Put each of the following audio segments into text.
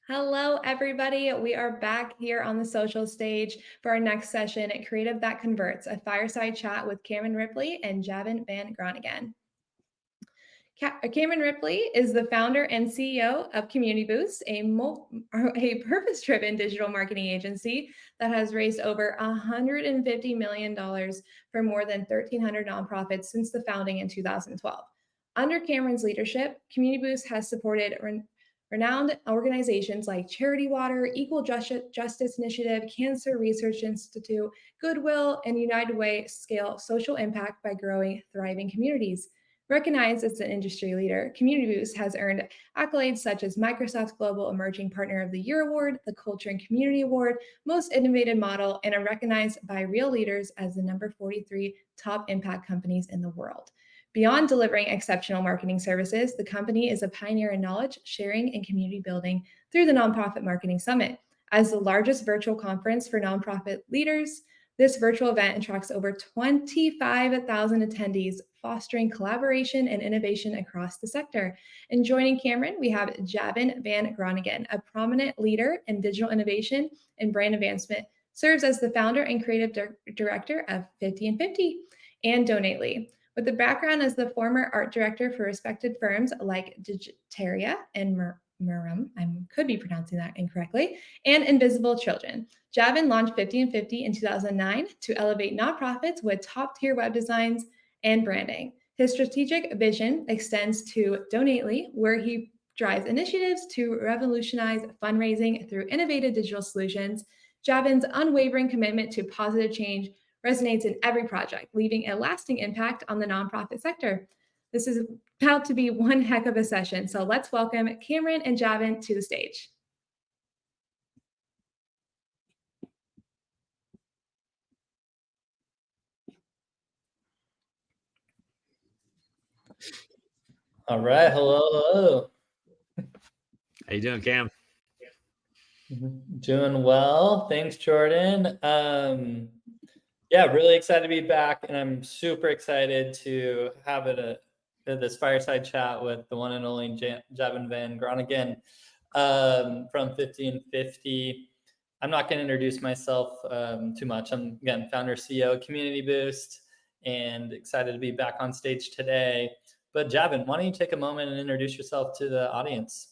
Hello, everybody. We are back here on the social stage for our next session at Creative That Converts, a fireside chat with Cameron Ripley and Javan Van Gronigen. Cameron Ripley is the founder and CEO of Community Boost, a purpose-driven digital marketing agency that has raised over $150 million for more than 1,300 nonprofits since the founding in 2012. Under Cameron's leadership, Community Boost has supported renowned organizations like Charity Water, Equal Justice Initiative, Cancer Research Institute, Goodwill, and United Way scale social impact by growing thriving communities. Recognized as an industry leader, Community Boost has earned accolades such as Microsoft's Global Emerging Partner of the Year Award, the Culture and Community Award, Most Innovative Model, and are recognized by Real Leaders as the number 43 top impact companies in the world. Beyond delivering exceptional marketing services, the company is a pioneer in knowledge sharing and community building through the Nonprofit Marketing Summit. As the largest virtual conference for nonprofit leaders, this virtual event attracts over 25,000 attendees, fostering collaboration and innovation across the sector. And joining Cameron, we have Javan Van Gronigen, a prominent leader in digital innovation and brand advancement, serves as the founder and creative director of 50 and 50 and Donately. With a background as the former art director for respected firms like Digitaria and Murum, I could be pronouncing that incorrectly, and Invisible Children. Javan launched 50 and 50 in 2009 to elevate nonprofits with top-tier web designs and branding. His strategic vision extends to Donately, where he drives initiatives to revolutionize fundraising through innovative digital solutions. Javan's unwavering commitment to positive change resonates in every project, leaving a lasting impact on the nonprofit sector. This is about to be one heck of a session, so let's welcome Cameron and Javan to the stage. All right, hello. How you doing, Cam? Doing well, thanks, Jordan. Yeah, really excited to be back, and I'm super excited to have this fireside chat with the one and only Javan Van Gronigen from 50 and 50. I'm not going to introduce myself too much. I'm, again, founder, CEO, Community Boost, and excited to be back on stage today. But Javan, why don't you take a moment and introduce yourself to the audience?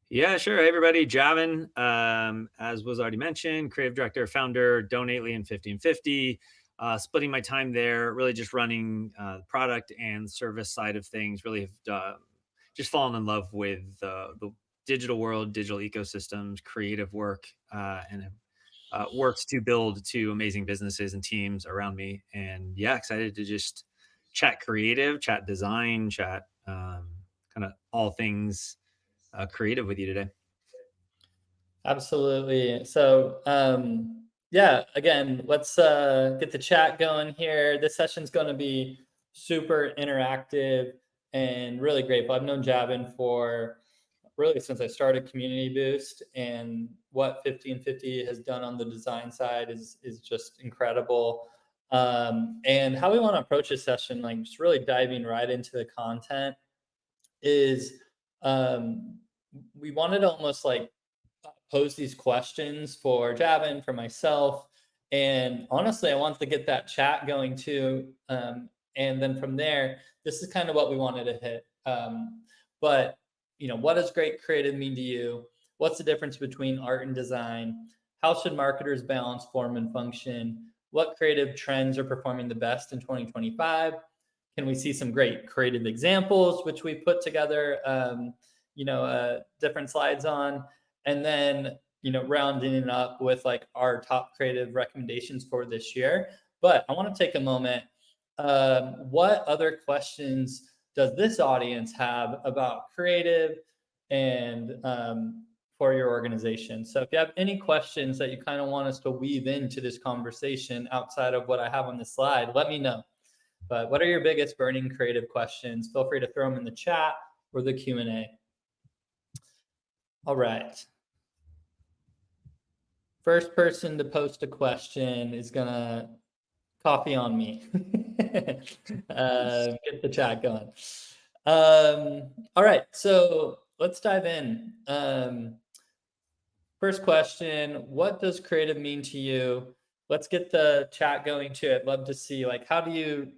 Yeah, sure. Hey, everybody. Javan, as was already mentioned, creative director, founder, Donately and 50 and 50. Splitting my time there, really just running product and service side of things. Really have just fallen in love with the digital world, digital ecosystems, creative work, and works to build two amazing businesses and teams around me. And yeah, excited to just chat creative, chat design, chat kind of all things creative with you today. Absolutely. So, yeah, again, let's get the chat going here. This session's going to be super interactive and really great. I've known Javan for really since I started Community Boost, and what 50 and 50 has done on the design side is just incredible. And how we want to approach this session, like just really diving right into the content, is we wanted to almost like pose these questions for Javan, for myself, and honestly, I wanted to get that chat going too. And then from there, this is kind of what we wanted to hit. But what does great creative mean to you? What's the difference between art and design? How should marketers balance form and function? What creative trends are performing the best in 2025? Can we see some great creative examples, which we put together, different slides on? And then, rounding it up with like our top creative recommendations for this year. But I want to take a moment. What other questions does this audience have about creative and for your organization? So if you have any questions that you kind of want us to weave into this conversation outside of what I have on the slide, let me know. But what are your biggest burning creative questions? Feel free to throw them in the chat or the Q&A. All right. First person to post a question is gonna copy on me. Get the chat going. All right, so let's dive in. first question, what does creative mean to you? Let's get the chat going too. I'd love to see, like, how do you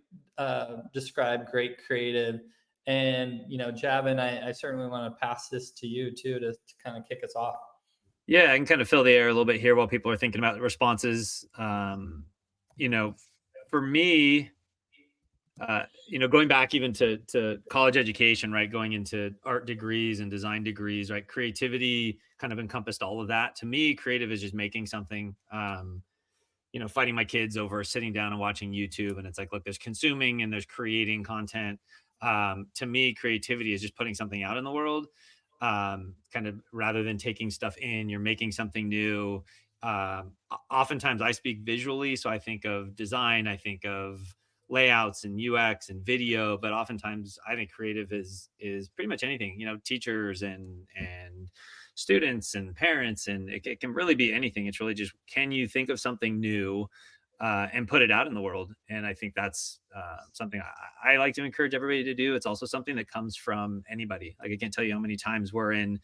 describe great creative? And, Javin, I certainly want to pass this to you too to kind of kick us off. Yeah, I can kind of fill the air a little bit here while people are thinking about the responses. For me, going back even to college education, right? Going into art degrees and design degrees, right? Creativity kind of encompassed all of that. To me, creative is just making something. Fighting my kids over sitting down and watching YouTube, and it's like, look, there's consuming and there's creating content. To me, creativity is just putting something out in the world. Kind of rather than taking stuff in, you're making something new. Oftentimes I speak visually, so I think of design, I think of layouts and UX and video, but oftentimes I think creative is pretty much anything, teachers and students and parents, and it can really be anything. It's really just, can you think of something new and put it out in the world? And I think that's something I like to encourage everybody to do. It's also something that comes from anybody. Like, I can't tell you how many times we're in,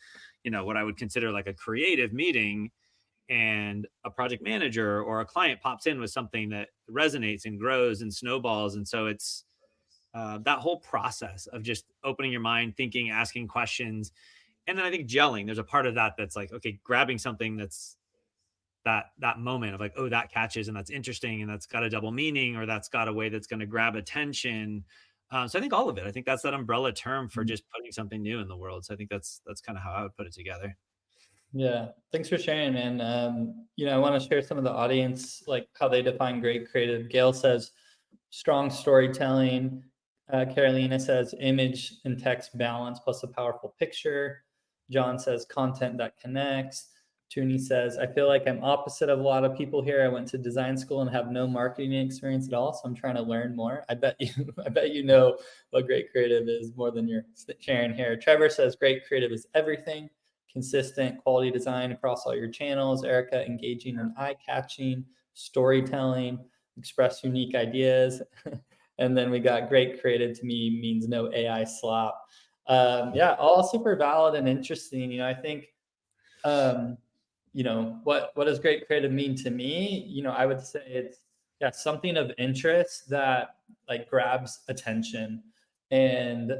what I would consider like a creative meeting, and a project manager or a client pops in with something that resonates and grows and snowballs. And so it's that whole process of just opening your mind, thinking, asking questions. And then I think gelling, there's a part of that that's like, okay, grabbing something that's that moment of like, oh, that catches and that's interesting and that's got a double meaning, or that's got a way that's going to grab attention. So I think all of it, I think that's that umbrella term for just putting something new in the world. So I think that's kind of how I would put it together. Yeah, thanks for sharing, man. I want to share some of the audience, like how they define great creative. Gail says strong storytelling. Carolina says image and text balance plus a powerful picture. John says content that connects. Tooney says, I feel like I'm opposite of a lot of people here. I went to design school and have no marketing experience at all, so I'm trying to learn more. I bet you know what great creative is more than you're sharing here. Trevor says great creative is everything. Consistent quality design across all your channels. Erica, engaging and eye-catching, storytelling, express unique ideas. And then we got great creative to me means no AI slop. Yeah, all super valid and interesting. I think, what does great creative mean to me? I would say it's something of interest that like grabs attention, and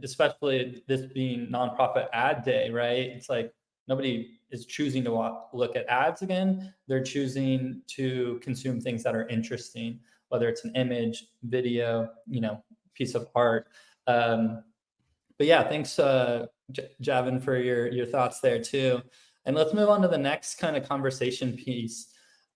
especially this being nonprofit ad day, right? It's like nobody is choosing to look at ads again. They're choosing to consume things that are interesting, whether it's an image, video, piece of art. But yeah, thanks, Javin, for your thoughts there too. And let's move on to the next kind of conversation piece.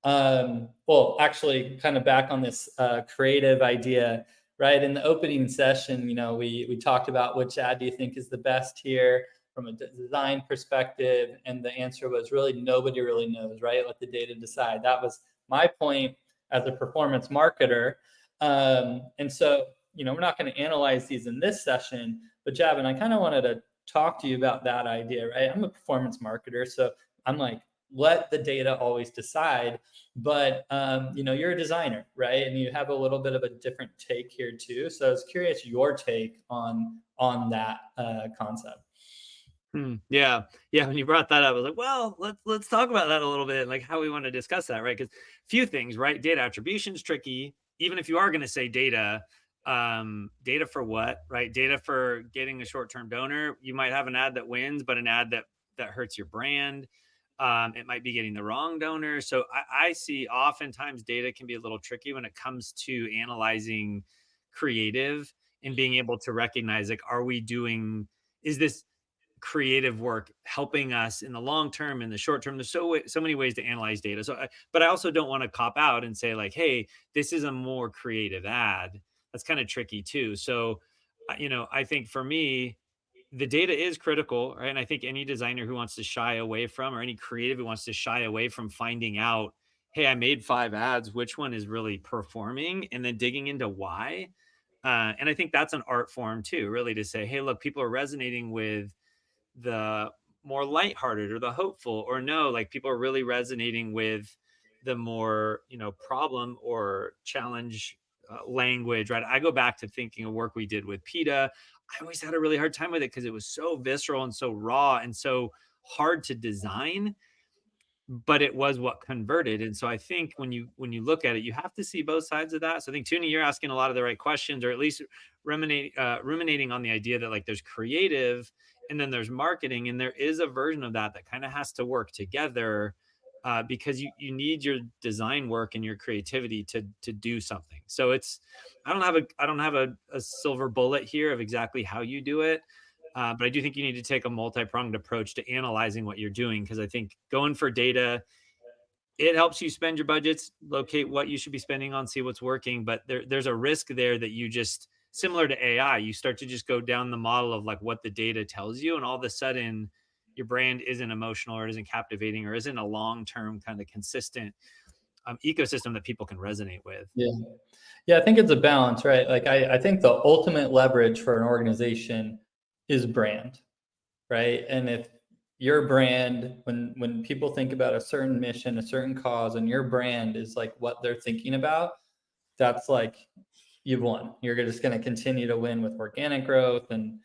Well, actually, kind of back on this creative idea, right? In the opening session, we talked about which ad do you think is the best here from a design perspective, and the answer was really nobody really knows, right? Let the data decide. That was my point as a performance marketer. And so, we're not going to analyze these in this session, but Javin, I kind of wanted to talk to you about that idea, right? I'm a performance marketer, so I'm like, let the data always decide. But you're a designer, right? And you have a little bit of a different take here too. So I was curious your take on that concept. Yeah. When you brought that up, I was like, well, let's talk about that a little bit, like how we want to discuss that, right? Because few things, right? Data attribution is tricky. Even if you are going to say data, data for what, right? Data for getting a short-term donor. You might have an ad that wins, but an ad that hurts your brand. It might be getting the wrong donor. So I see oftentimes data can be a little tricky when it comes to analyzing creative and being able to recognize, like, is this creative work helping us in the long term, in the short term? There's so many ways to analyze data. But I also don't want to cop out and say like, hey, this is a more creative ad. That's kind of tricky too. So, I think for me, the data is critical, right? And I think any designer who wants to shy away from, or any creative who wants to shy away from finding out, hey, I made 5 ads, which one is really performing, and then digging into why. And I think that's an art form too, really, to say, hey, look, people are resonating with the more lighthearted or the hopeful, or no, like people are really resonating with the more, problem or challenge language, right? I go back to thinking of work we did with PETA. I always had a really hard time with it because it was so visceral and so raw and so hard to design, but it was what converted. And so I think when you look at it, you have to see both sides of that. So I think, Tuni, you're asking a lot of the right questions, or at least ruminating on the idea that like there's creative and then there's marketing, and there is a version of that that kind of has to work together, because you need your design work and your creativity to do something. So it's I don't have a silver bullet here of exactly how you do it. But I do think you need to take a multi-pronged approach to analyzing what you're doing, because I think going for data, it helps you spend your budgets, locate what you should be spending on, see what's working. But there's a risk there that you just, similar to AI, you start to just go down the model of like what the data tells you, and all of a sudden your brand isn't emotional, or it isn't captivating, or isn't a long-term kind of consistent ecosystem that people can resonate with. Yeah. Yeah, I think it's a balance, right? Like I think the ultimate leverage for an organization is brand, right? And if your brand, when people think about a certain mission, a certain cause, and your brand is like what they're thinking about, that's like you've won. You're just going to continue to win with organic growth and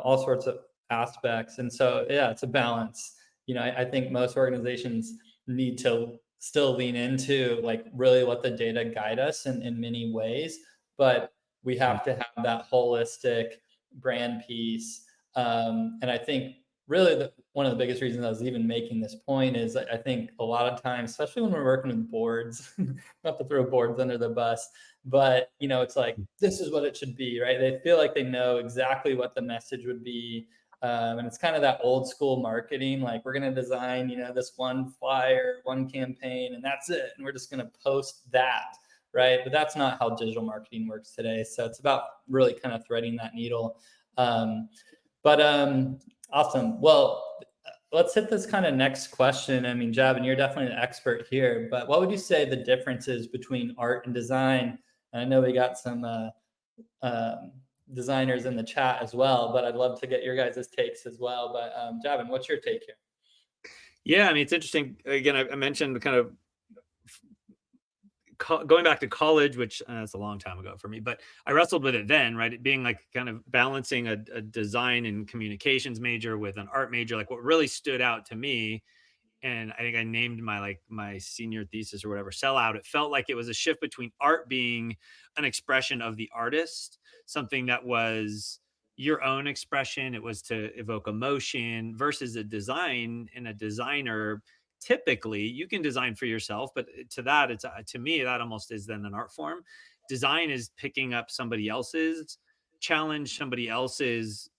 all sorts of aspects. And so yeah, it's a balance. I think most organizations need to still lean into like really let the data guide us in many ways, but we have to have that holistic brand piece. And I think really one of the biggest reasons I was even making this point is I think a lot of times, especially when we're working with boards, not to throw boards under the bus, but it's like, this is what it should be, right? They feel like they know exactly what the message would be. And it's kind of that old school marketing, like we're going to design, this one flyer, one campaign, and that's it. And we're just going to post that, right? But that's not how digital marketing works today. So it's about really kind of threading that needle. Awesome. Well, let's hit this kind of next question. I mean, Javan, you're definitely an expert here, but what would you say the differences between art and design? And I know we got some designers in the chat as well, but I'd love to get your guys' takes as well. But Javan, what's your take here? Yeah, I mean, it's interesting. Again, I mentioned kind of going back to college, which that's a long time ago for me, but I wrestled with it then, right? It being like kind of balancing a design and communications major with an art major. Like what really stood out to me, and I think I named my senior thesis or whatever, sellout. It felt like it was a shift between art being an expression of the artist, something that was your own expression. It was to evoke emotion, versus a design and a designer. Typically, you can design for yourself, but to that, to me, that almost is then an art form. Design is picking up somebody else's challenge, somebody else's,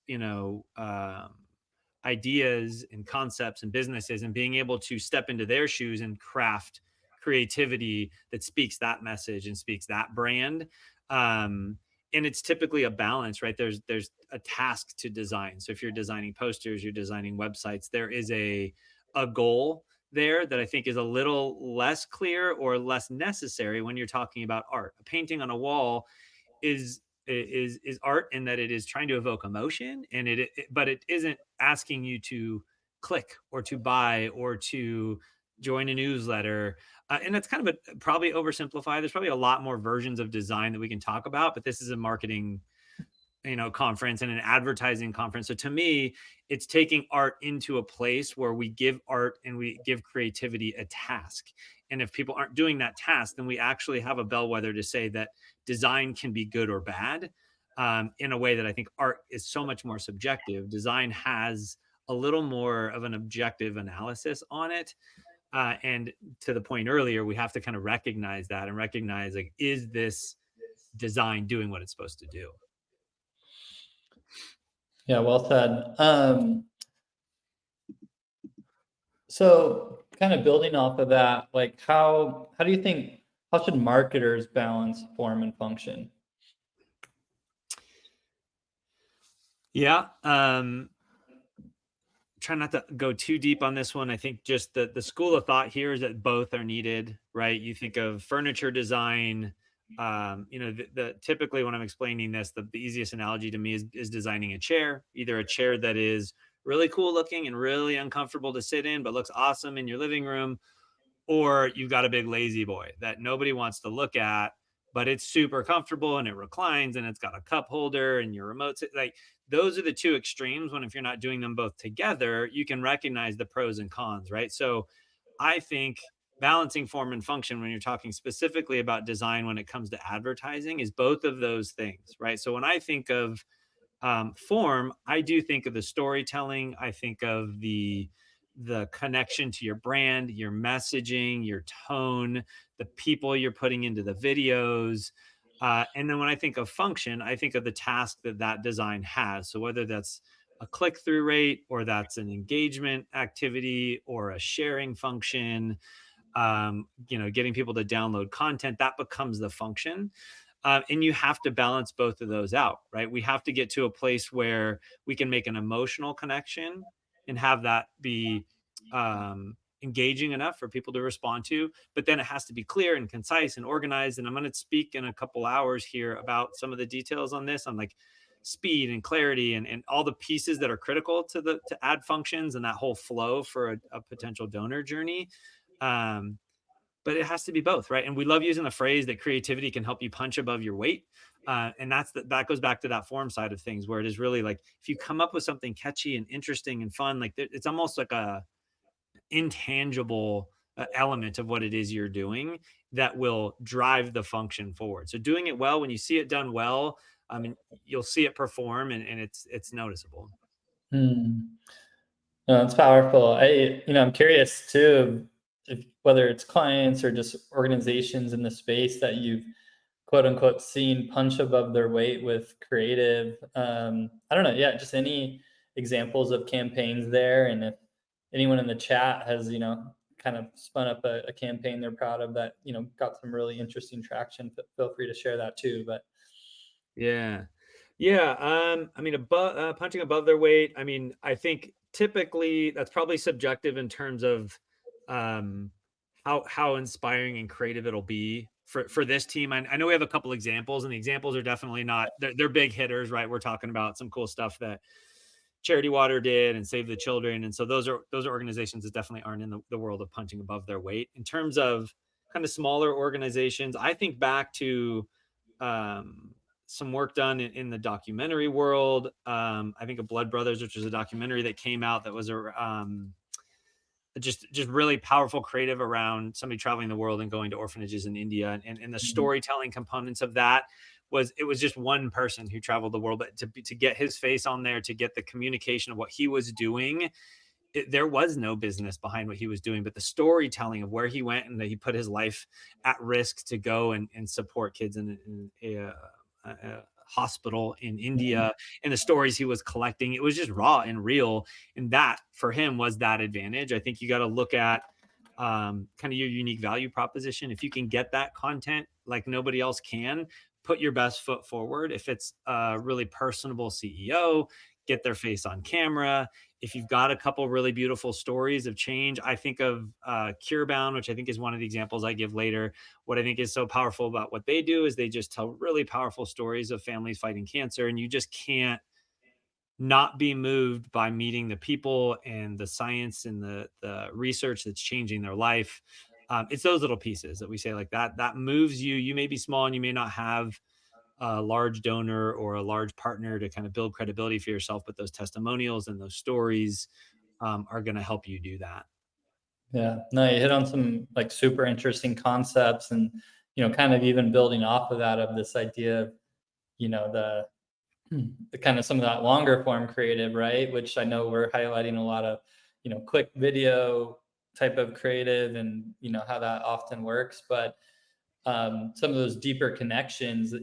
ideas and concepts and businesses, and being able to step into their shoes and craft creativity that speaks that message and speaks that brand. And it's typically a balance, right? There's a task to design. So if you're designing posters, you're designing websites, there is a goal there that I think is a little less clear or less necessary when you're talking about art. A painting on a wall is art in that it is trying to evoke emotion, and but it isn't asking you to click or to buy or to join a newsletter. And that's kind of probably oversimplified. There's probably a lot more versions of design that we can talk about, but this is a marketing conference and an advertising conference. So to me, it's taking art into a place where we give art and we give creativity a task. And if people aren't doing that task, then we actually have a bellwether to say that design can be good or bad, in a way that I think art is so much more subjective. Design has a little more of an objective analysis on it. And to the point earlier, we have to kind of recognize that and recognize, like, is this design doing what it's supposed to do? Yeah, well said. So kind of building off of that, like how do you think, how should marketers balance form and function? Yeah. Try not to go too deep on this one. I think just the school of thought here is that both are needed, right? You think of furniture design. The typically when I'm explaining this, the easiest analogy to me is designing a chair, either a chair that is really cool looking and really uncomfortable to sit in, but looks awesome in your living room, or you've got a big lazy boy that nobody wants to look at, but it's super comfortable and it reclines and it's got a cup holder and your remote. Like those are the two extremes when, if you're not doing them both together, you can recognize the pros and cons, right? So I think balancing form and function when you're talking specifically about design when it comes to advertising is both of those things, right? So when I think of form, I do think of the storytelling. I think of the connection to your brand, your messaging, your tone, the people you're putting into the videos. And then when I think of function, I think of the task that that design has. So whether that's a click through rate, or that's an engagement activity, or a sharing function, getting people to download content, that becomes the function. And you have to balance both of those out, right? We have to get to a place where we can make an emotional connection and have that be engaging enough for people to respond to. But then it has to be clear and concise and organized. And I'm going to speak in a couple hours here about some of the details on this, on like speed and clarity and all the pieces that are critical to add functions and that whole flow for a potential donor journey. Um, but it has to be both, right? And we love using the phrase that creativity can help you punch above your weight. And that goes back to that form side of things, where it is really like, if you come up with something catchy and interesting and fun, like it's almost like a intangible element of what it is you're doing that will drive the function forward. So doing it well, when you see it done well, I mean, you'll see it perform, and it's noticeable. Hmm. No, it's powerful. I'm curious too, if whether it's clients or just organizations in the space that you've quote unquote seen punch above their weight with creative. I don't know. Yeah, just any examples of campaigns there, and if anyone in the chat has kind of spun up a campaign they're proud of that got some really interesting traction, feel free to share that too. But Yeah. Yeah. I mean, punching above their weight. I mean, I think typically that's probably subjective in terms of um, how inspiring and creative it'll be for this team. I know we have a couple examples, and the examples are definitely not, they're big hitters, right? We're talking about some cool stuff that Charity Water did and Save the Children. And so those are organizations that definitely aren't in the world of punching above their weight. In terms of kind of smaller organizations, I think back to um, some work done in the documentary world. I think of Blood Brothers, which was a documentary that came out that was just really powerful, creative, around somebody traveling the world and going to orphanages in India, and the storytelling components of that it was just one person who traveled the world, but to get his face on there, to get the communication of what he was doing, there was no business behind what he was doing, but the storytelling of where he went and that he put his life at risk to go and support kids in a hospital in India, and the stories he was collecting, it was just raw and real. And that for him was that advantage. I think you got to look at kind of your unique value proposition. If you can get that content like nobody else can, put your best foot forward. If it's a really personable CEO, get their face on camera. If you've got a couple really beautiful stories of change, I think of Curebound, which I think is one of the examples I give later. What I think is so powerful about what they do is they just tell really powerful stories of families fighting cancer, and you just can't not be moved by meeting the people and the science and the research that's changing their life. It's those little pieces that we say like that moves you. You may be small and you may not have a large donor or a large partner to kind of build credibility for yourself, but those testimonials and those stories are going to help you do that. yeah, no, you hit on some like super interesting concepts, and kind of even building off of that, of this idea of the kind of some of that longer form creative, right? Which I know we're highlighting a lot of quick video type of creative, and how that often works. But some of those deeper connections,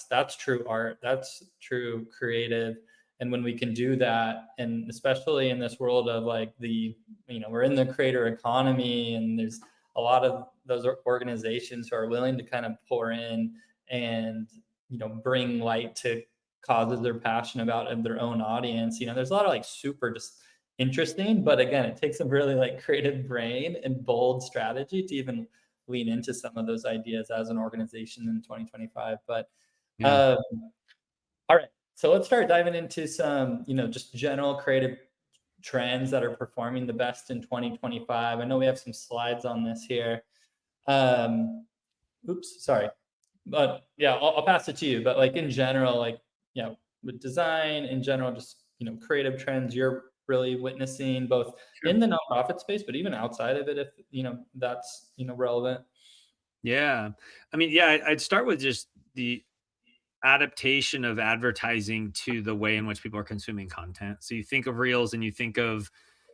that's true art, that's true creative. And when we can do that, and especially in this world of like we're in the creator economy, and there's a lot of those organizations who are willing to kind of pour in and bring light to causes they're passionate about and their own audience. There's a lot of like super just interesting, but again, it takes a really like creative brain and bold strategy to even lean into some of those ideas as an organization in 2025. But Yeah. all right, so let's start diving into some just general creative trends that are performing the best in 2025. I know we have some slides on this here. Oops, sorry. But yeah, I'll pass it to you. But like in general, like with design in general, just, creative trends you're really witnessing both Sure. in the nonprofit space, but even outside of it, if, that's, relevant. Yeah. I mean, yeah, I'd start with just the adaptation of advertising to the way in which people are consuming content. So you think of reels and you think of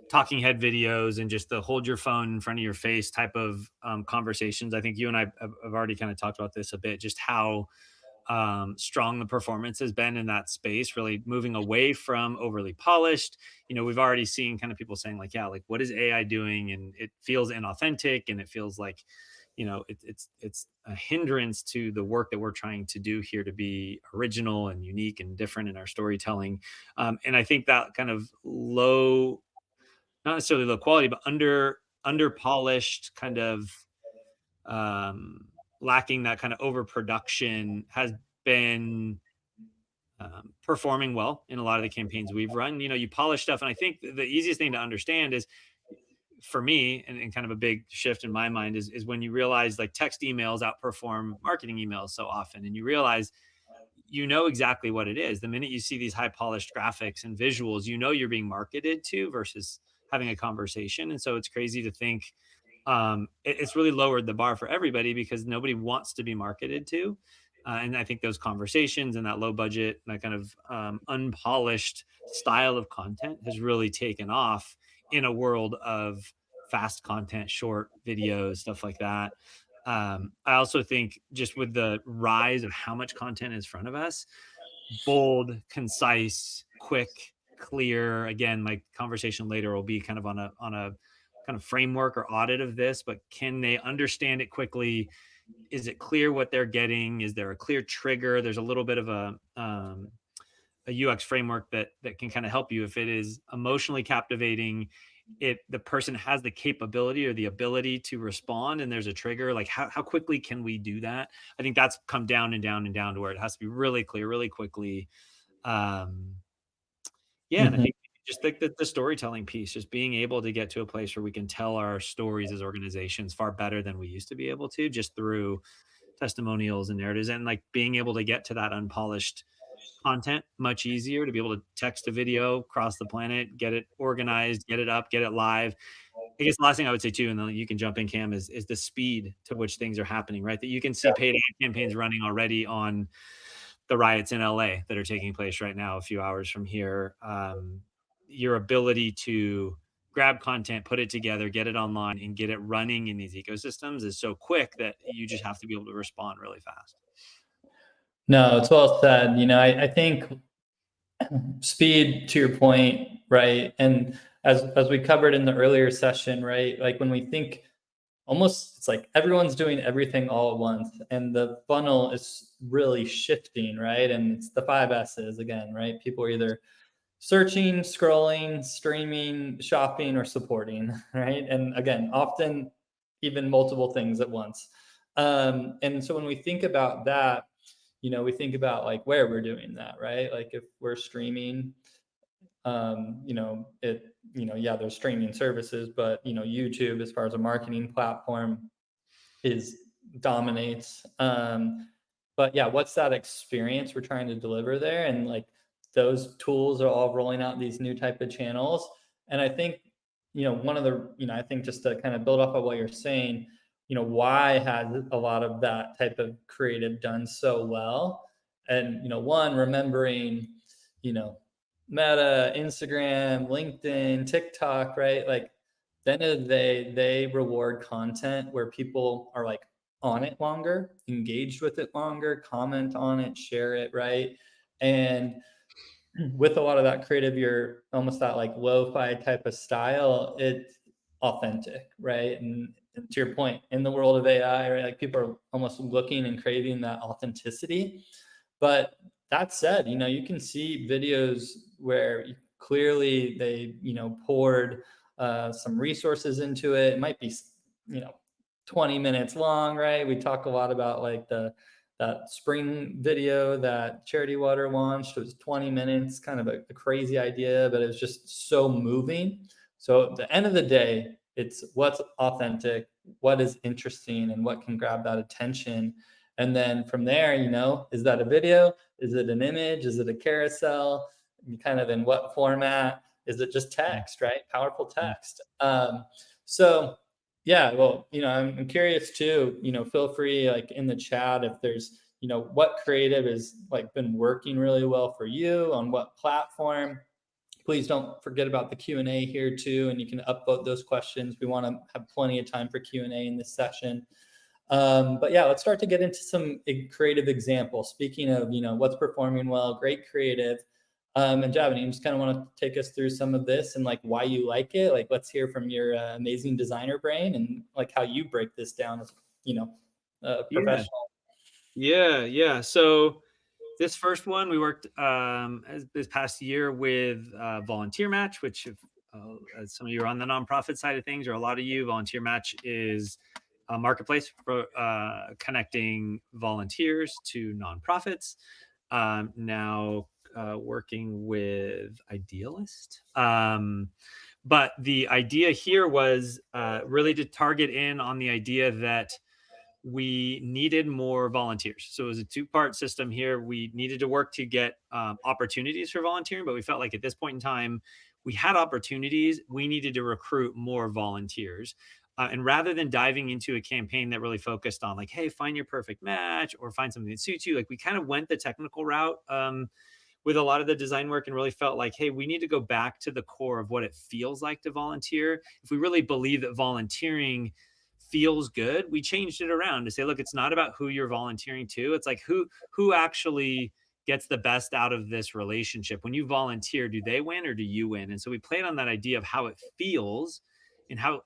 talking head videos and just the hold your phone in front of your face type of conversations. I think you and I have already kind of talked about this a bit, just how strong the performance has been in that space, really moving away from overly polished. We've already seen kind of people saying like, yeah, like what is AI doing? And it feels inauthentic and it feels like, it's a hindrance to the work that we're trying to do here to be original and unique and different in our storytelling. And I think that kind of low, not necessarily low quality, but under polished kind of um, lacking that kind of overproduction has been performing well in a lot of the campaigns we've run. You polish stuff, and I think the easiest thing to understand is for me, and kind of a big shift in my mind is when you realize like text emails outperform marketing emails so often, and you realize exactly what it is. The minute you see these high polished graphics and visuals, you're being marketed to versus having a conversation. And so it's crazy to think it's really lowered the bar for everybody because nobody wants to be marketed to. And I think those conversations and that low budget, that kind of unpolished style of content has really taken off in a world of fast content, short videos, stuff like that. I also think just with the rise of how much content is in front of us, bold, concise, quick, clear. Again, my conversation later will be kind of on a kind of framework or audit of this, but can they understand it quickly? Is it clear what they're getting? Is there a clear trigger? There's a little bit of a UX framework that can kind of help you if it is emotionally captivating. The person has the capability or the ability to respond, and there's a trigger. Like how quickly can we do that? I think that's come down and down and down to where it has to be really clear, really quickly. Um, yeah, and I Mhm. think just the storytelling piece, just being able to get to a place where we can tell our stories as organizations far better than we used to be able to, just through testimonials and narratives, and like being able to get to that unpolished content much easier, to be able to text a video across the planet, get it organized, get it up, get it live. I guess the last thing I would say too, and then you can jump in, Cam, is the speed to which things are happening, right? That you can see paid ad campaigns running already on the riots in LA that are taking place right now, a few hours from here. Your ability to grab content, put it together, get it online, and get it running in these ecosystems is so quick that you just have to be able to respond really fast. No, it's well said. I think speed, to your point, right? And as we covered in the earlier session, right? Like when we think almost, it's like everyone's doing everything all at once, and the funnel is really shifting, right? And it's the 5 S's again, right? People are either searching, scrolling, streaming, shopping, or supporting, right? And again, often even multiple things at once. And so when we think about that, we think about like where we're doing that, right? Like if we're streaming, yeah, there's streaming services, but YouTube, as far as a marketing platform, is dominates. But yeah, what's that experience we're trying to deliver there? And like those tools are all rolling out these new type of channels. And I think, one of the, I think just to kind of build off of what you're saying, why has a lot of that type of creative done so well? And, one, remembering, you know, Meta, Instagram, LinkedIn, TikTok, right? Like, the end of the day, they reward content where people are like on it longer, engaged with it longer, comment on it, share it, right? And with a lot of that creative, you're almost that like lo-fi type of style, it's authentic, right? And to your point, in the world of AI, right, like people are almost looking and craving that authenticity. But that said, you can see videos where clearly they, poured some resources into it. It might be, you know, 20 minutes long, right? We talk a lot about like that spring video that Charity Water launched. It was 20 minutes, kind of a crazy idea, but it was just so moving. So at the end of the day, it's what's authentic, what is interesting, and what can grab that attention. And then from there, is that a video? Is it an image? Is it a carousel? Kind of in what format? Is it just text, right? Powerful text. So yeah, well, I'm curious too, feel free like in the chat if there's, what creative has like been working really well for you on what platform. Please don't forget about the Q&A here too, and you can upvote those questions. We want to have plenty of time for Q&A in this session. But yeah, let's start to get into some creative examples. Speaking of, what's performing well, great creative. And Javan, you just kind of want to take us through some of this and like why you like it. Like, let's hear from your amazing designer brain and like how you break this down as, a professional. Yeah. So this first one, we worked this past year with Volunteer Match, which if, as some of you are on the nonprofit side of things, or a lot of you, Volunteer Match is a marketplace for connecting volunteers to nonprofits. Now working with Idealist. But the idea here was really to target in on the idea that we needed more volunteers. So it was a two-part system here. We needed to work to get opportunities for volunteering, but we felt like at this point in time, we had opportunities. We needed to recruit more volunteers. And rather than diving into a campaign that really focused on like, hey, find your perfect match or find something that suits you, like we kind of went the technical route with a lot of the design work and really felt like, hey, we need to go back to the core of what it feels like to volunteer. If we really believe that volunteering feels good, we changed it around to say, look, it's not about who you're volunteering to. It's like who actually gets the best out of this relationship. When you volunteer, do they win or do you win? And so we played on that idea of how it feels and how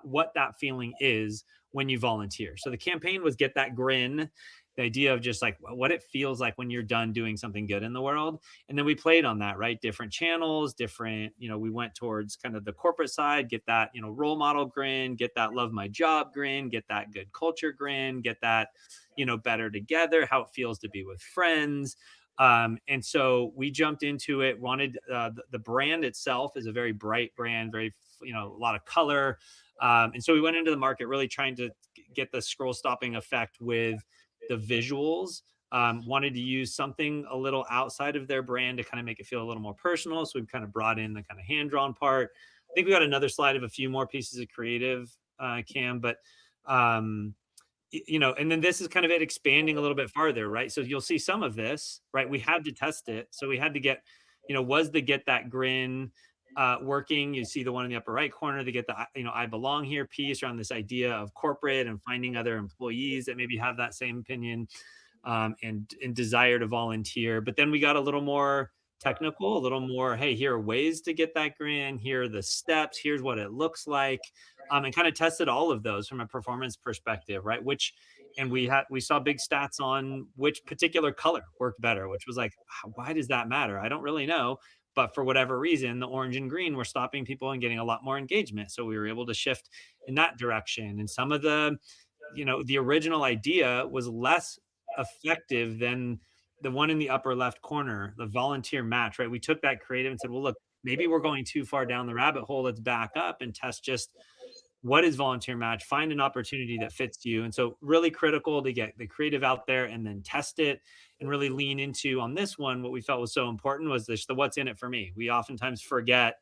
what that feeling is when you volunteer. So the campaign was Get That Grin, the idea of just like what it feels like when you're done doing something good in the world. And then we played on that, right? Different channels, different, we went towards kind of the corporate side, get that, role model grin, get that love my job grin, get that good culture grin, get that, better together, how it feels to be with friends. And so we jumped into it, wanted the brand itself is a very bright brand, very, a lot of color. And so we went into the market really trying to get the scroll stopping effect with the visuals. Wanted to use something a little outside of their brand to kind of make it feel a little more personal. So we've kind of brought in the kind of hand-drawn part. I think we got another slide of a few more pieces of creative, Cam, but and then this is kind of it expanding a little bit farther, right? So you'll see some of this, right? We had to test it. So we had to get, was the Get That Grin working. You see the one in the upper right corner to get the, I belong here piece around this idea of corporate and finding other employees that maybe have that same opinion and desire to volunteer. But then we got a little more technical, a little more, hey, here are ways to get that grin. Here are the steps. Here's what it looks like. And kind of tested all of those from a performance perspective, right? And we saw big stats on which particular color worked better, which was like, why does that matter? I don't really know. But for whatever reason, the orange and green were stopping people and getting a lot more engagement. So we were able to shift in that direction. And some of the, the original idea was less effective than the one in the upper left corner, the volunteer match, right? We took that creative and said, well, look, maybe we're going too far down the rabbit hole. Let's back up and test just what is volunteer match, find an opportunity that fits you. And so really critical to get the creative out there and then test it and really lean into on this one. What we felt was so important was the what's in it for me. We oftentimes forget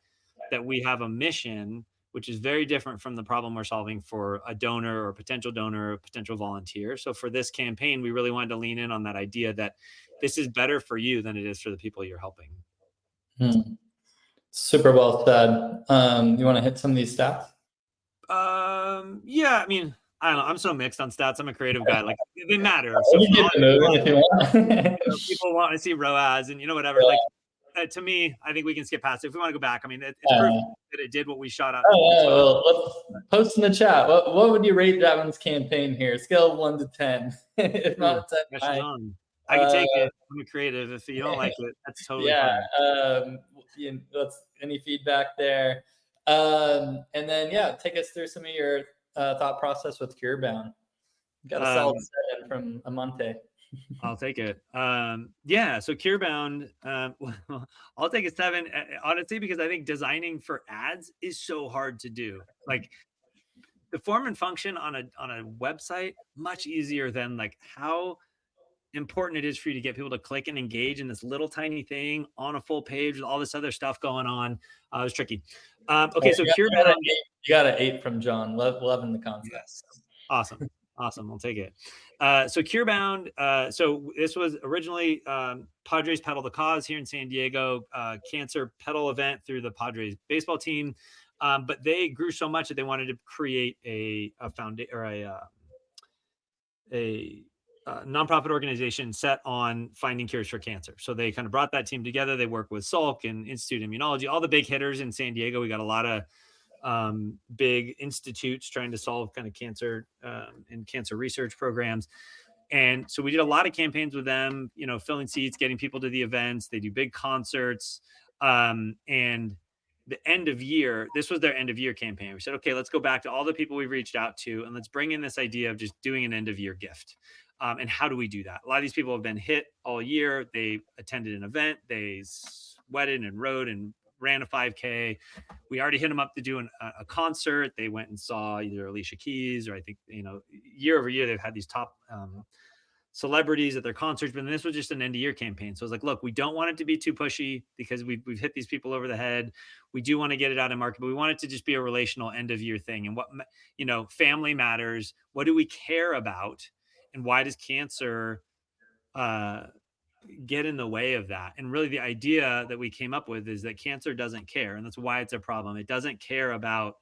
that we have a mission, which is very different from the problem we're solving for a donor or a potential volunteer. So for this campaign, we really wanted to lean in on that idea that this is better for you than it is for the people you're helping. Super well said. You want to hit some of these stats? Yeah, I mean, I don't know. I'm so mixed on stats. I'm a creative guy. Like they matter. So people want to see ROAS and whatever. Yeah. Like to me, I think we can skip past it. If we want to go back, I mean, it's proof that it did what we shot out. Well, let's post in the chat. What would you rate Javan's campaign here? Scale of 1 to 10. If not 10, I can take it. I'm a creative. If you don't like it, that's totally fine. Any feedback there? And then take us through some of your thought process with CureBound. Got a solid 7 from Amante. I'll take it. So CureBound, I'll take a 7, honestly, because I think designing for ads is so hard to do. Like the form and function on a website, much easier than like how important it is for you to get people to click and engage in this little tiny thing on a full page with all this other stuff going on. It was tricky. Okay, so CureBound. You got an 8 from John. Loving the concept. Yes. Awesome. I'll take it. So CureBound. So this was originally Padres Pedal the Cause here in San Diego, cancer pedal event through the Padres baseball team. But they grew so much that they wanted to create a foundation or a nonprofit organization set on finding cures for cancer. So they kind of brought that team together. They work with Salk and Institute of Immunology, all the big hitters in San Diego. We got a lot of big institutes trying to solve kind of cancer and cancer research programs. And so we did a lot of campaigns with them, you know, filling seats, getting people to the events. They do big concerts. And the end of year, this was their end of year campaign. We said, okay, let's go back to all the people we've reached out to and let's bring in this idea of just doing an end of year gift. And how do we do that? A lot of these people have been hit all year. They attended an event, they sweated and rode and ran a 5K. We already hit them up to do a concert. They went and saw either Alicia Keys or I think, you know, year over year, they've had these top celebrities at their concerts, but this was just an end of year campaign. So I was like, look, we don't want it to be too pushy because we've hit these people over the head. We do want to get it out in market, but we want it to just be a relational end of year thing. And what, you know, family matters. What do we care about? And why does cancer get in the way of that? And really the idea that we came up with is that cancer doesn't care. And that's why it's a problem. It doesn't care about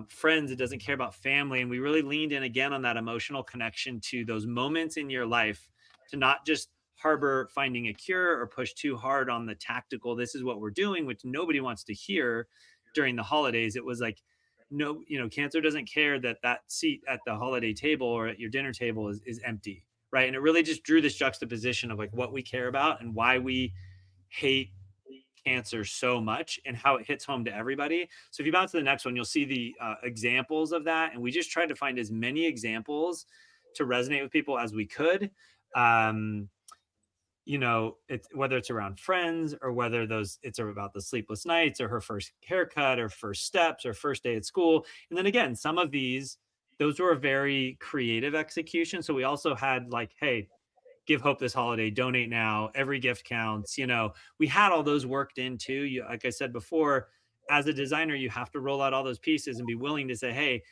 friends. It doesn't care about family. And we really leaned in again on that emotional connection to those moments in your life, to not just harbor finding a cure or push too hard on the tactical, this is what we're doing, which nobody wants to hear during the holidays. It was like, no, you know, cancer doesn't care that seat at the holiday table or at your dinner table is empty. Right. And it really just drew this juxtaposition of like what we care about and why we hate cancer so much and how it hits home to everybody. So if you bounce to the next one, you'll see the examples of that. And we just tried to find as many examples to resonate with people as we could. You know, whether it's around friends or whether it's about the sleepless nights or her first haircut or first steps or first day at school. And then again, some of those were a very creative execution. So we also had like, hey, give hope this holiday, donate now, every gift counts. You know, we had all those worked in too. Like I said before, as a designer, you have to roll out all those pieces and be willing to say, hey,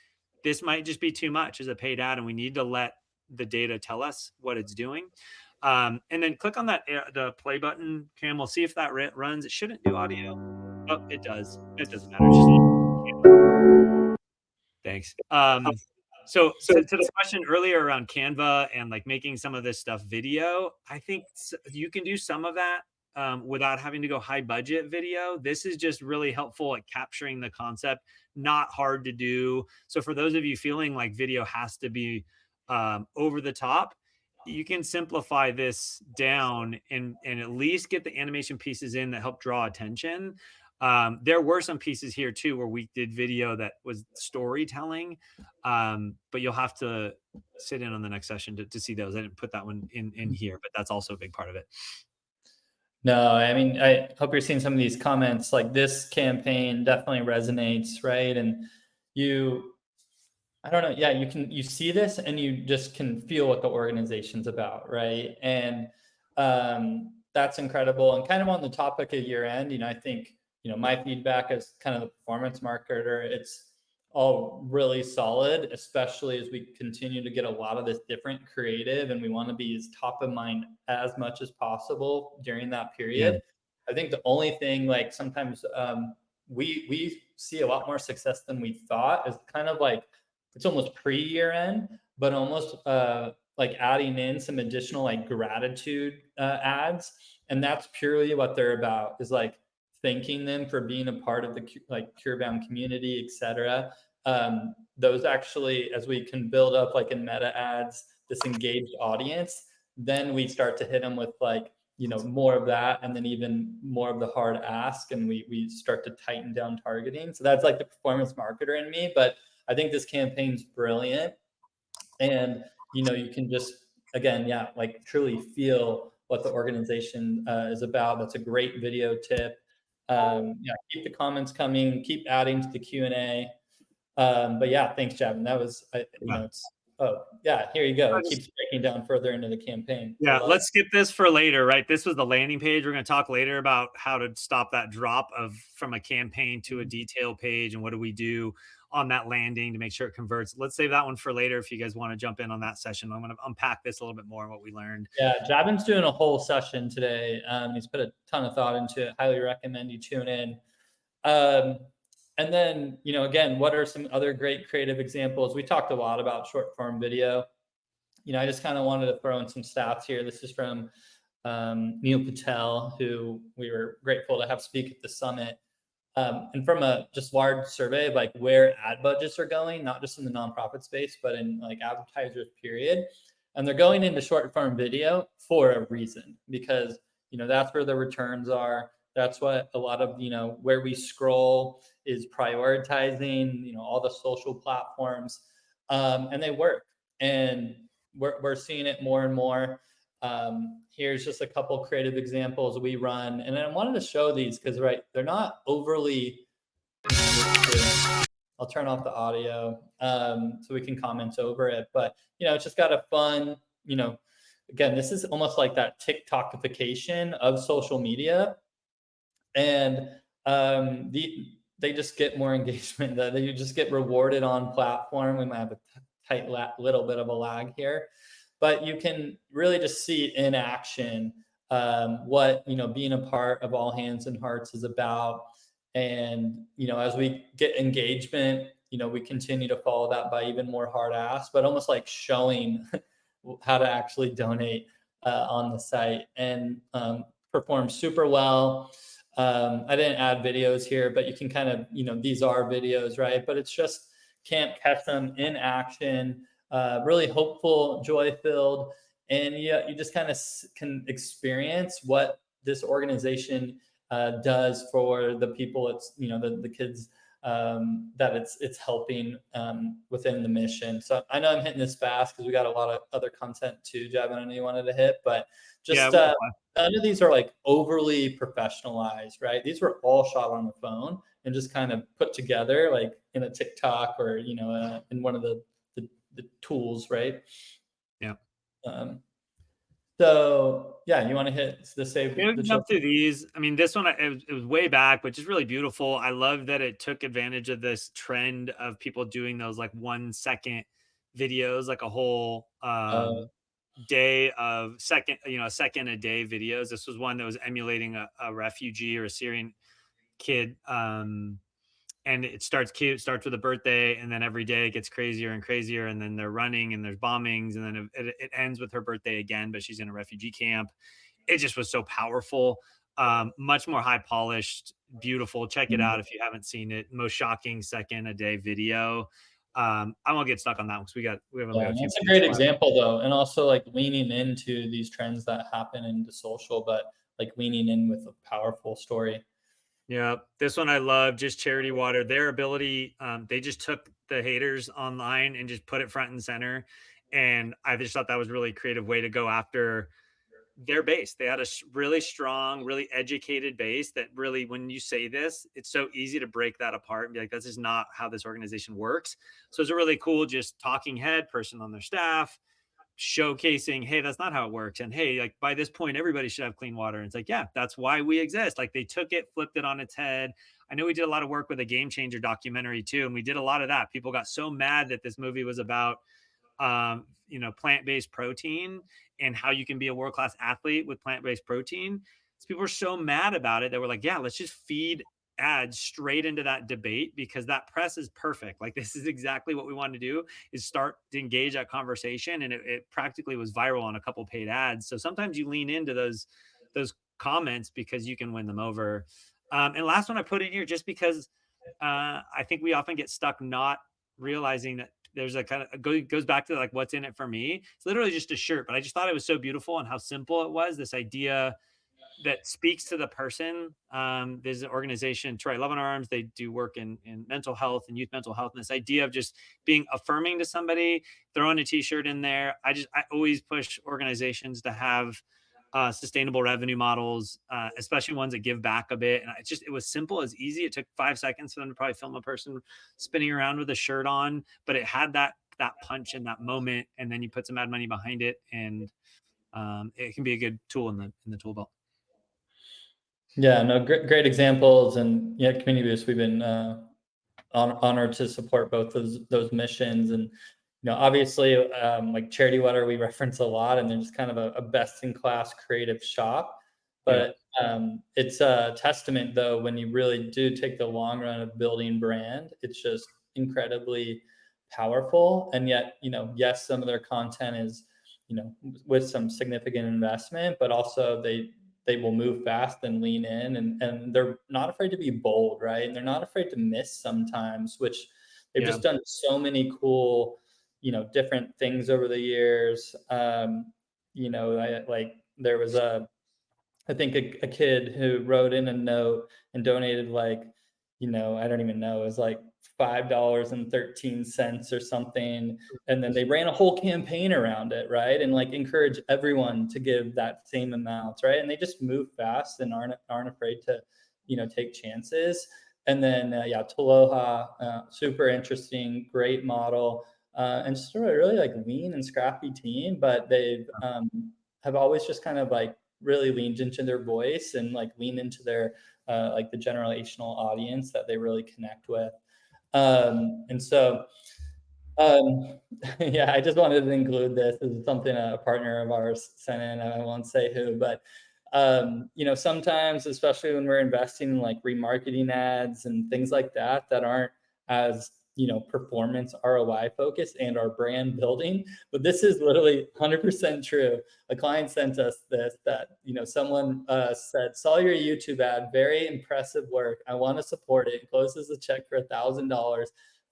this might just be too much as a paid ad. And we need to let the data tell us what it's doing. And then click on the play button, Cam. We'll see if that runs. It shouldn't do audio. Oh, it does. It doesn't matter. Thanks. So to the question earlier around Canva and like making some of this stuff video, I think you can do some of that without having to go high budget video. This is just really helpful at capturing the concept, not hard to do. So for those of you feeling like video has to be over the top, you can simplify this down and at least get the animation pieces in that help draw attention. There were some pieces here too where we did video that was storytelling, but you'll have to sit in on the next session to see those. I didn't put that one in here, but that's also a big part of it. No, I mean, I hope you're seeing some of these comments. Like this campaign definitely resonates, right? And I don't know, yeah, you see this and you just can feel what the organization's about, right? And that's incredible. And kind of on the topic of year end, you know, I think, you know, my feedback as kind of the performance marketer, it's all really solid, especially as we continue to get a lot of this different creative and we want to be as top of mind as much as possible during that period. Yeah. I think the only thing, like sometimes we see a lot more success than we thought is kind of like, it's almost pre-year end, but almost like adding in some additional like gratitude ads. And that's purely what they're about, is like thanking them for being a part of the like CureBound community, et cetera. Those actually, as we can build up like in meta ads, this engaged audience, then we start to hit them with like, you know, more of that, and then even more of the hard ask, and we start to tighten down targeting. So that's like the performance marketer in me, but I think this campaign's brilliant. And, you know, you can just, again, yeah, like truly feel what the organization is about. That's a great video tip. Yeah, keep the comments coming, keep adding to the Q&A. But yeah, thanks, Javin. That was, Yeah. it's, oh yeah, here you go. It keeps breaking down further into the campaign. Yeah, let's skip this for later, right? This was the landing page. We're going to talk later about how to stop that drop from a campaign to a detail page, and what do we do on that landing to make sure it converts. Let's save that one for later if you guys want to jump in on that session. I'm going to unpack this a little bit more and what we learned. Yeah, Javin's doing a whole session today. He's put a ton of thought into it. Highly recommend you tune in. And then, again, what are some other great creative examples? We talked a lot about short form video. I just kind of wanted to throw in some stats here. This is from Neil Patel, who we were grateful to have speak at the summit. And from a just large survey of like where ad budgets are going, not just in the nonprofit space, but in like advertisers, period. And they're going into short form video for a reason, because, that's where the returns are. That's what a lot of, where we scroll is prioritizing, all the social platforms, and they work. And we're seeing it more and more. Here's just a couple creative examples we run. And I wanted to show these because, right, they're not overly, I'll turn off the audio so we can comment over it. But, it's just got a fun, again, this is almost like that TikTokification of social media. And they just get more engagement. They just get rewarded on platform. We might have a tight little bit of a lag here, but you can really just see in action what being a part of All Hands and Hearts is about. And as we get engagement, we continue to follow that by even more hard ass, but almost like showing how to actually donate on the site, and perform super well. I didn't add videos here, but you can kind of, these are videos, right? But it's just Camp Kesem in action, really hopeful, joy-filled, and you just kind of can experience what this organization does for the people. It's the kids that it's helping within the mission. So I know I'm hitting this fast because we got a lot of other content too, Javin, I know you wanted to hit, but just none of these are like overly professionalized, right? These were all shot on the phone and just kind of put together like in a TikTok or, in one of the tools, right? Yeah. So yeah, you want to hit the save? Jump through these. I mean, this one, it was way back, but just really beautiful. I love that it took advantage of this trend of people doing those like 1 second videos, like a whole day of a second a day videos. This was one that was emulating a refugee or a Syrian kid. And it starts cute, starts with a birthday, and then every day it gets crazier and crazier, and then they're running and there's bombings, and then it ends with her birthday again, but she's in a refugee camp. It just was so powerful. Much more high polished, beautiful. Check it out if you haven't seen it. Most shocking second a day video. I won't get stuck on that one because it's a great example though, and also like leaning into these trends that happen into social, but like leaning in with a powerful story. Yeah, this one I love. Just Charity Water. Their ability, they just took the haters online and just put it front and center, and I just thought that was a really creative way to go after their base. They had a really strong, really educated base that really, when you say this, it's so easy to break that apart and be like, this is not how this organization works. So it's a really cool, just talking head person on their staff, showcasing, hey, that's not how it works. And hey, like by this point, everybody should have clean water. And it's like, yeah, that's why we exist. Like they took it, flipped it on its head. I know we did a lot of work with a Game Changer documentary too. And we did a lot of that. People got so mad that this movie was about plant-based protein and how you can be a world-class athlete with plant-based protein. So people were so mad about it that we're like, yeah, let's just feed ads straight into that debate, because that press is perfect. Like this is exactly what we want to do, is start to engage that conversation. And it practically was viral on a couple paid ads. So sometimes you lean into those comments because you can win them over. And last one I put in here just because I think we often get stuck not realizing that there's a kind of goes back to like what's in it for me. It's literally just a shirt, but I just thought it was so beautiful and how simple it was. This idea that speaks to the person. There's an organization, Troy Love in Arms. They do work in mental health and youth mental health. And this idea of just being affirming to somebody, throwing a t-shirt in there. I always push organizations to have sustainable revenue models, especially ones that give back a bit. And it was simple, as easy. It took 5 seconds for them to probably film a person spinning around with a shirt on, but it had that punch in that moment, and then you put some ad money behind it, and it can be a good tool in the tool belt. Yeah, no, great examples. And yeah, Community Boost, we've been honored to support both those missions. And obviously, like Charity Water, we reference a lot, and they're just kind of a best in class creative shop. But it's a testament, though, when you really do take the long run of building brand, it's just incredibly powerful. And yet, yes, some of their content is, with some significant investment, but also they will move fast and lean in, and they're not afraid to be bold, right? And they're not afraid to miss sometimes, which they've just done so many cool, different things over the years. There was I think a kid who wrote in a note and donated I don't even know, it was like $5.13 or something. And then they ran a whole campaign around it, right? And encourage everyone to give that same amount, right? And they just move fast and aren't afraid to, take chances. And then Taloha, super interesting, great model, and just a really lean and scrappy team, but they've have always just kind of really leaned into their voice and lean into their the generational audience that they really connect with. And so, yeah, I just wanted to include this. This is something a partner of ours sent in. I won't say who, but sometimes, especially when we're investing in remarketing ads and things like that aren't as performance ROI focused and our brand building. But this is literally 100% true. A client sent us this, that someone said, saw your YouTube ad, very impressive work, I want to support it, closes the check for $1,000,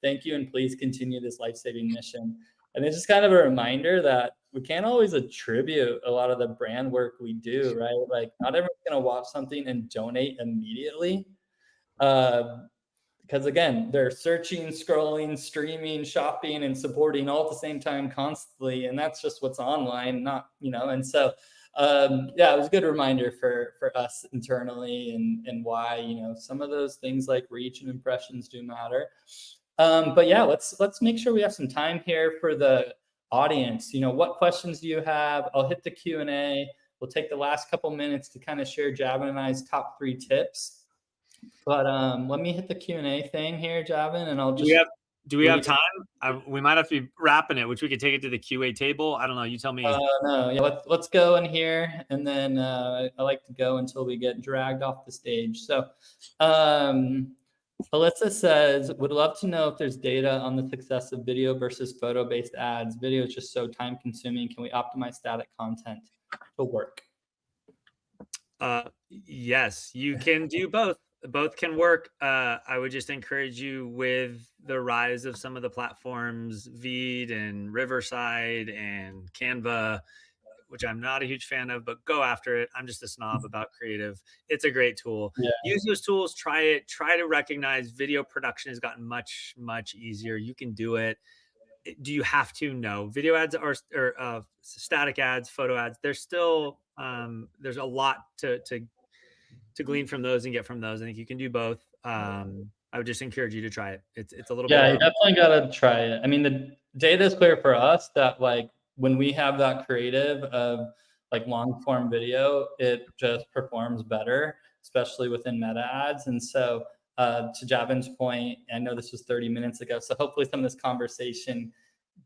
thank you, and please continue this life-saving mission. And it's just kind of a reminder that we can't always attribute a lot of the brand work we do, right? Not everyone's going to watch something and donate immediately. Because again, they're searching, scrolling, streaming, shopping, and supporting all at the same time constantly. And that's just what's online, not, and so, it was a good reminder for us internally and why, some of those things like reach and impressions do matter. But yeah, let's make sure we have some time here for the audience. What questions do you have? I'll hit the Q&A. We'll take the last couple minutes to kind of share Javan and I's top 3 tips. But let me hit the Q&A thing here, Javan, and I'll just... Do we have time? We might have to be wrapping it, which we could take it to the QA table. I don't know. You tell me. No, yeah, let's go in here, and then I like to go until we get dragged off the stage. So Alyssa says, would love to know if there's data on the success of video versus photo-based ads. Video is just so time-consuming. Can we optimize static content to work? Yes, you can do both. Both can work. I would just encourage you, with the rise of some of the platforms, Veed and Riverside and Canva, which I'm not a huge fan of, but go after it. I'm just a snob about creative. It's a great tool. Yeah. Use those tools. Try it. Try to recognize video production has gotten much, much easier. You can do it. Do you have to? No. Video ads or static ads, photo ads, there's still there's a lot to glean from those and get from those. I think you can do both. I would just encourage you to try it. It's a little bit. Yeah, you definitely gotta try it. I mean, the data is clear for us that when we have that creative of long form video, it just performs better, especially within meta ads. And so to Javan's point, I know this was 30 minutes ago, so hopefully some of this conversation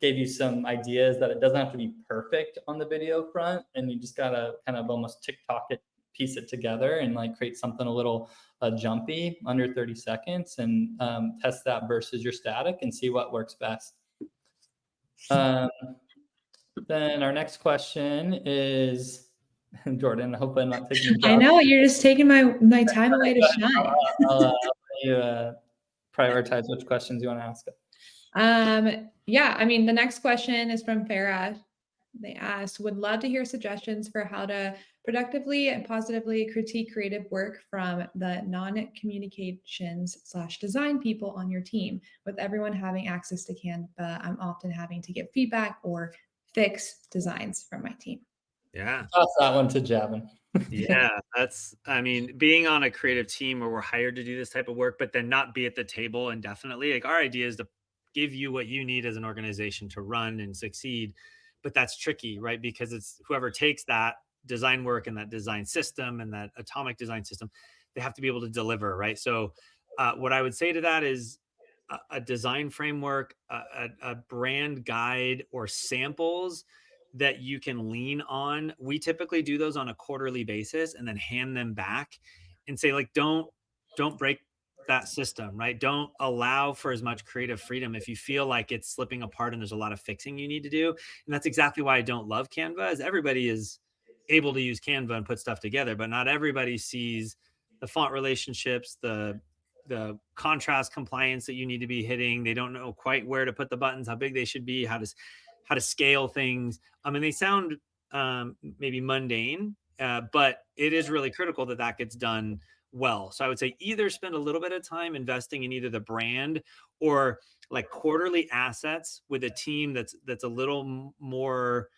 gave you some ideas that it doesn't have to be perfect on the video front, and you just gotta kind of almost TikTok it, piece it together, and create something a little jumpy under 30 seconds, and test that versus your static and see what works best. Then our next question is, Jordan, I hope I'm not taking your job. I know, you're just taking my time away to shine. I'll let you prioritize which questions you want to ask. Yeah, I mean, the next question is from Farah. They asked, would love to hear suggestions for how to productively and positively critique creative work from the non-communications/design people on your team. With everyone having access to Canva, I'm often having to give feedback or fix designs from my team. Yeah. Toss that one to Javan. Yeah, I mean, being on a creative team where we're hired to do this type of work, but then not be at the table indefinitely. Like, our idea is to give you what you need as an organization to run and succeed. But that's tricky, right? Because it's whoever takes that design work and that design system and that atomic design system, they have to be able to deliver, right? So, what I would say to that is a design framework, a brand guide, or samples that you can lean on. We typically do those on a quarterly basis and then hand them back and say, like, don't break that system, right? Don't allow for as much creative freedom if you feel like it's slipping apart and there's a lot of fixing you need to do. And that's exactly why I don't love Canva, is everybody is able to use Canva and put stuff together, but not everybody sees the font relationships, the contrast compliance that you need to be hitting. They don't know quite where to put the buttons, how big they should be, how to scale things. I mean, they sound maybe mundane, but it is really critical that that gets done well. So I would say either spend a little bit of time investing in either the brand or like quarterly assets with a team that's a little more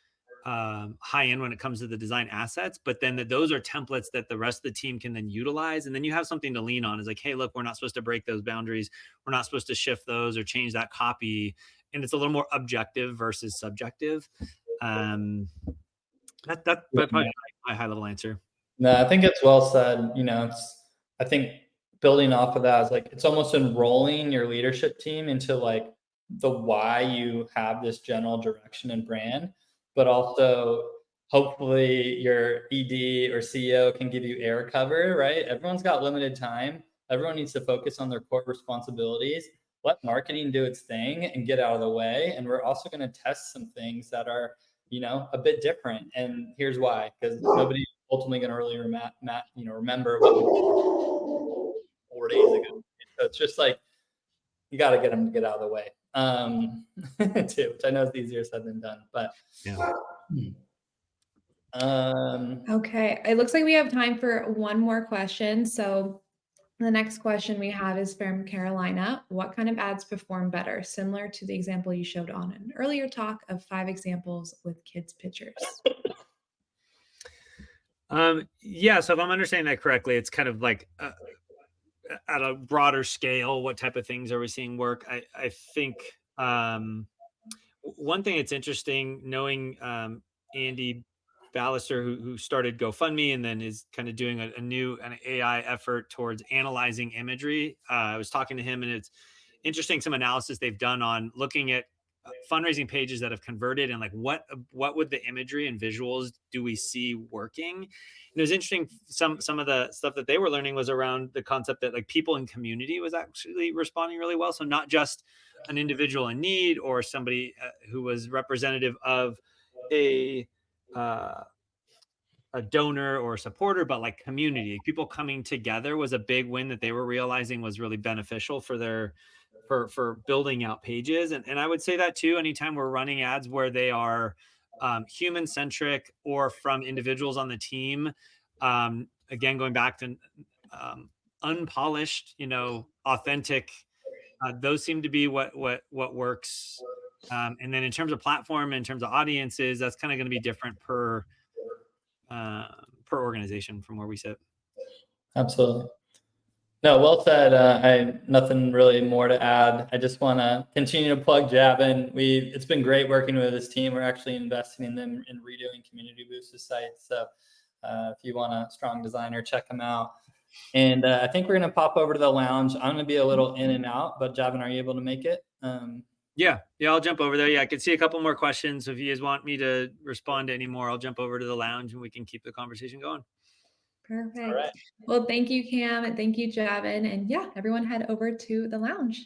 high end when it comes to the design assets, but then those are templates that the rest of the team can then utilize. And then you have something to lean on. Is like, hey, look, we're not supposed to break those boundaries. We're not supposed to shift those or change that copy. And it's a little more objective versus subjective. Um, that's probably my high level answer. No, I think it's well said. I think building off of that is like, it's almost enrolling your leadership team into like the why you have this general direction and brand, but also hopefully your ED or CEO can give you air cover, right? Everyone's got limited time. Everyone needs to focus on their core responsibilities. Let marketing do its thing and get out of the way. And we're also going to test some things that are, a bit different. And here's why, because nobody ultimately going to really remember what we did 4 days ago. So it's just like, you got to get them to get out of the way, too, which I know is easier said than done. But Yeah. Okay, it looks like we have time for one more question. So the next question we have is from Carolina. What kind of ads perform better? Similar to the example you showed on an earlier talk of 5 examples with kids' pictures. Yeah. So if I'm understanding that correctly, it's kind of like at a broader scale, what type of things are we seeing work? I think one thing that's interesting, knowing Andy Ballister, who started GoFundMe and then is kind of doing an AI effort towards analyzing imagery. I was talking to him, and it's interesting, some analysis they've done on looking at fundraising pages that have converted, and like what would the imagery and visuals do we see working. And it was interesting, some of the stuff that they were learning was around the concept that like people in community was actually responding really well. So not just an individual in need or somebody who was representative of a uh, a donor or a supporter, but like community, people coming together was a big win that they were realizing was really beneficial for their for building out pages. And I would say that too, anytime we're running ads where they are human centric or from individuals on the team, again, going back to unpolished, authentic, those seem to be what works. And then in terms of platform, in terms of audiences, that's kind of going to be different per organization from where we sit. Absolutely. No, well said. I nothing really more to add. I just want to continue to plug Javan. It's been great working with this team. We're actually investing in them in redoing Community Boost's site. So if you want a strong designer, check them out. And I think we're going to pop over to the lounge. I'm going to be a little in and out, but Javan, are you able to make it? Yeah, I'll jump over there. Yeah, I can see a couple more questions. So if you guys want me to respond to any more, I'll jump over to the lounge and we can keep the conversation going. Perfect. All right. Well, thank you, Cam, and thank you, Javan. And yeah, everyone head over to the lounge.